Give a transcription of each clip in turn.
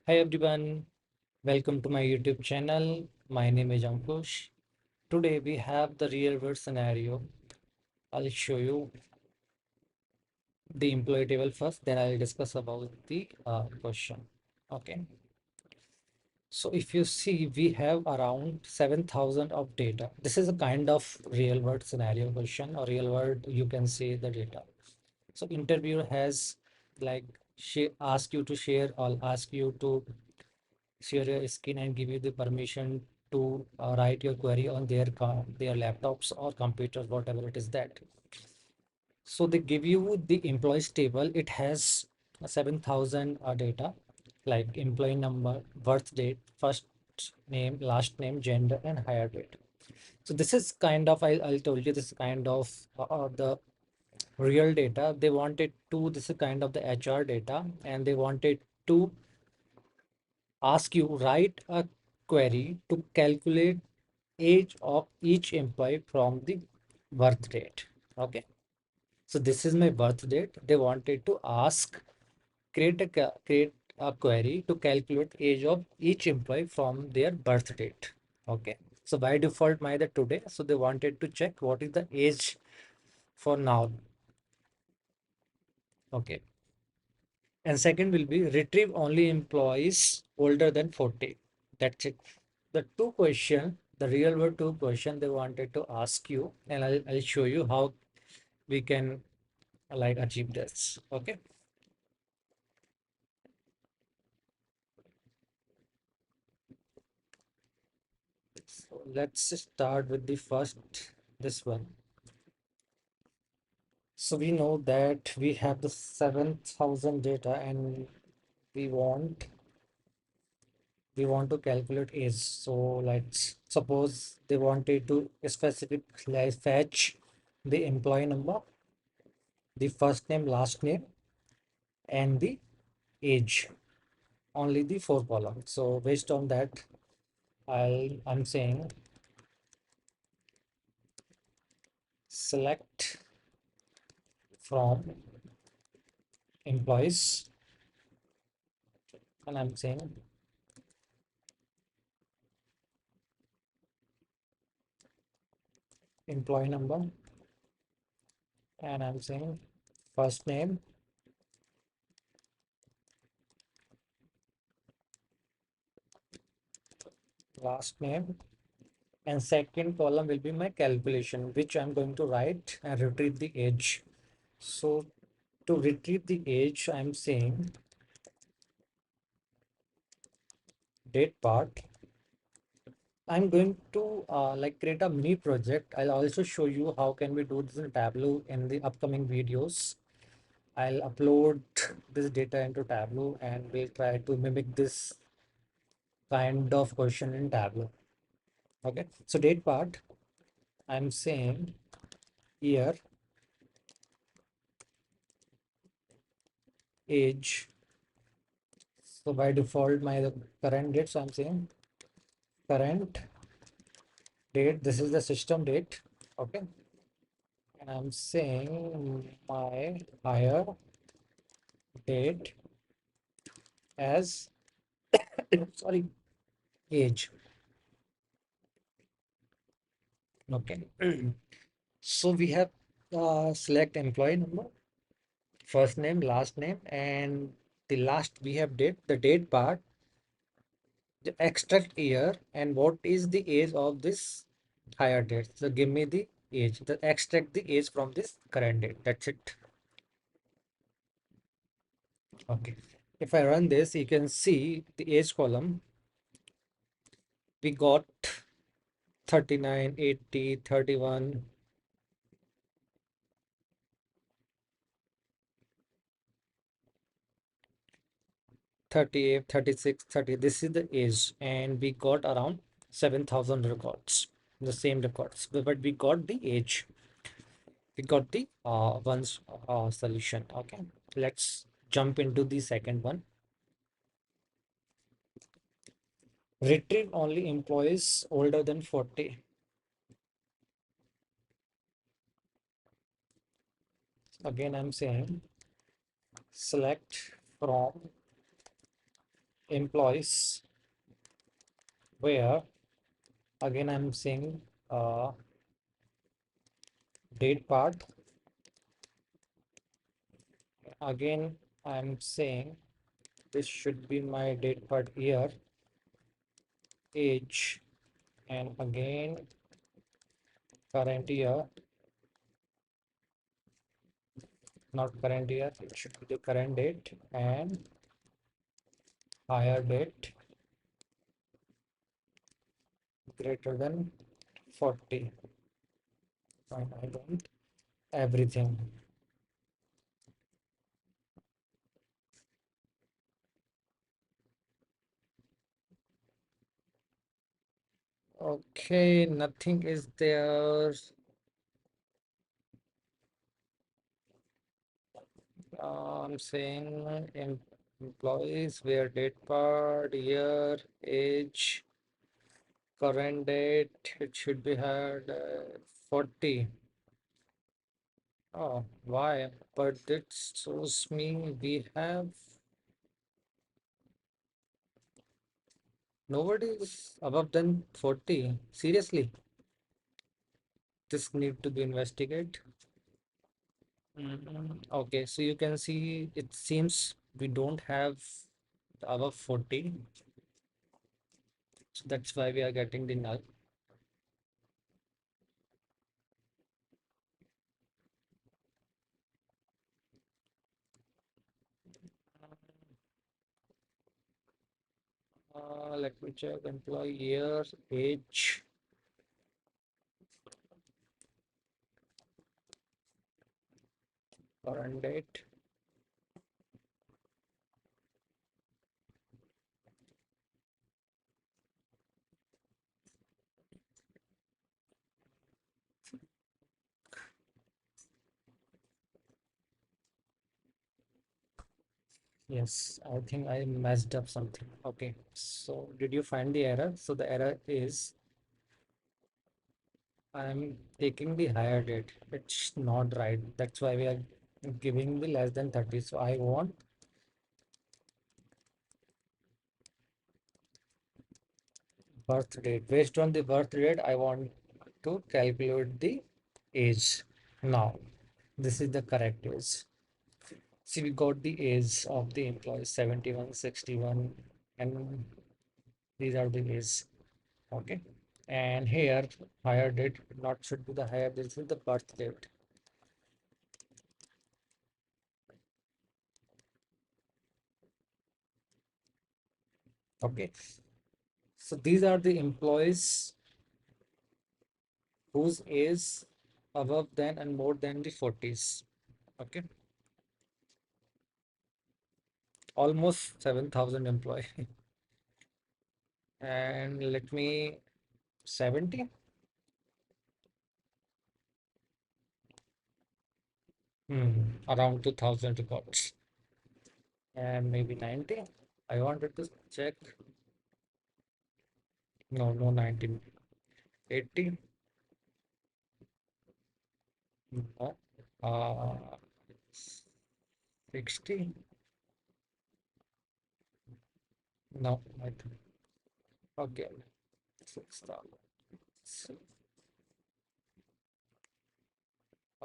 Hi everyone, welcome to my YouTube channel. My name is Ankush. Today we have the real world scenario. I'll show you the employee table first, then I'll discuss about the question. Okay. So if you see, we have around 7,000 of data. This is a kind of real world scenario question or real world, you can say the data. So interviewer has like ask you to share or ask you to share your screen and give you the permission to write your query on their laptops or computers, whatever it is that. So they give you the employees table. It has 7,000 data like employee number, birth date, first name, last name, gender, and hire date. So this is kind of I told you this is kind of the real data. They wanted to this is kind of the HR data, and they wanted to ask you write a query to calculate age of each employee from the birth date. Okay, so this is my birth date. They wanted to ask create a query to calculate age of each employee from their birth date. Okay, so by default my the today, so they wanted to check what is the age for now. Okay, and second will be retrieve only employees older than 40. That's it. The two question, the real world two question they wanted to ask you, and I'll show you how we can like achieve this. Okay. So let's start with the first, this one. So we know that we have the 7,000 data and we want we want to calculate age. So let's suppose they wanted to specific like fetch the employee number, the first name, last name, and the age. Only the four columns. So based on that, I'm saying select from employees, and I'm saying employee number, and I'm saying first name, last name, and second column will be my calculation, which I'm going to write and retrieve the age. So to retrieve the age, I'm saying date part. I'm going to like create a mini project. I'll also show you how can we do this in Tableau in the upcoming videos. I'll upload this data into Tableau and we'll try to mimic this kind of question in Tableau. Okay, so date part, I'm saying year, age. So by default, my the current date. So I'm saying current date. This is the system date. Okay, and I'm saying my hire date as sorry age. Okay, so we have select employee number, first name, last name, and the last we have date, the date part, the extract year, and what is the age of this higher date. So give me the age, the extract the age from this current date. That's it. Okay. If I run this, you can see the age column. We got 39, 80, 31, 38, 36, 30. This is the age, and we got around 7,000 records, the same records, but we got the age. We got the one's solution. Okay, let's jump into the second one. Retrieve only employees older than 40. Again, I'm saying select from employees where again I'm saying uh, date part. Again I'm saying this should be my date part year, age, and again current year, not current year, it should be the current date and higher date greater than 40. Fine, I don't everything. Okay, nothing is there. I'm saying employees where date part, year, age, current date, it should be had 40. Oh, why? But it shows me we have nobody is above than 40. Seriously, this need to be investigated. Okay, so you can see it seems we don't have above 40. So that's why we are getting the null. Let me check employee year, age, current date. Yes, I think I messed up something. Okay, so did you find the error? So the error is I'm taking the higher date. It's not right. That's why we are giving the less than 30. So I want birth date. Based on the birth date, I want to calculate the age. Now, this is the correct age. See, we got the age of the employee 71, 61, and these are the age. Okay. And here, higher date, not should be the higher, this is the birth date. Okay. So these are the employees whose age above than and more than the 40s. Okay. Almost 7,000 employee. And let me 70, around 2,000 records. And maybe 90. I wanted to check. No, no 19. 80. No. 60. No, I think. Okay. 6,000.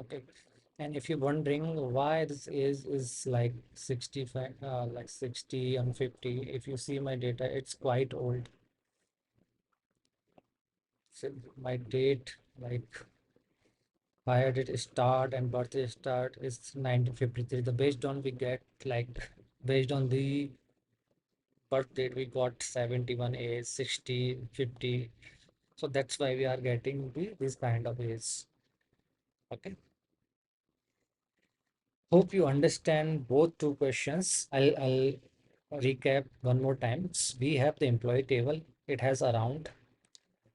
Okay. And if you're wondering why this is like 65, like 60 and 50, if you see my data, it's quite old. So my date, like higher date start and birthday start is 1953. The based on we get like based on the birth date we got 71 age, 60, 50. So that's why we are getting this kind of age. Okay. Hope you understand both two questions. I'll recap one more time. We have the employee table. It has around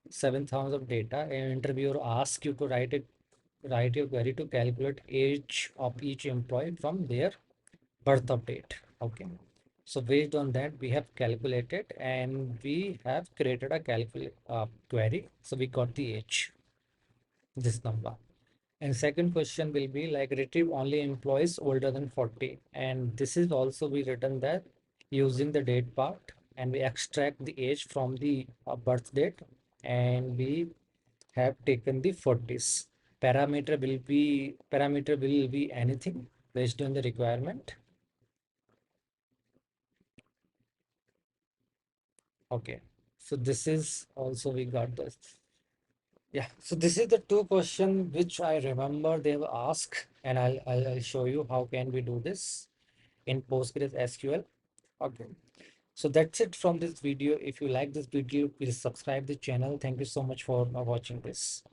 7,000 of data. An interviewer asks you to write your query to calculate age of each employee from their birth of date. Okay. So based on that, we have calculated and we have created a query. So we got the age, this number. And second question will be like retrieve only employees older than 40. And this is also be written that using the date part, and we extract the age from the birth date, and we have taken the 40s. Parameter will be anything based on the requirement. Okay. So this is also we got this. Yeah. So this is the two question which I remember they have asked, and I'll show you how can we do this in Postgres SQL. Okay. So that's it from this video. If you like this video, please subscribe the channel. Thank you so much for watching this.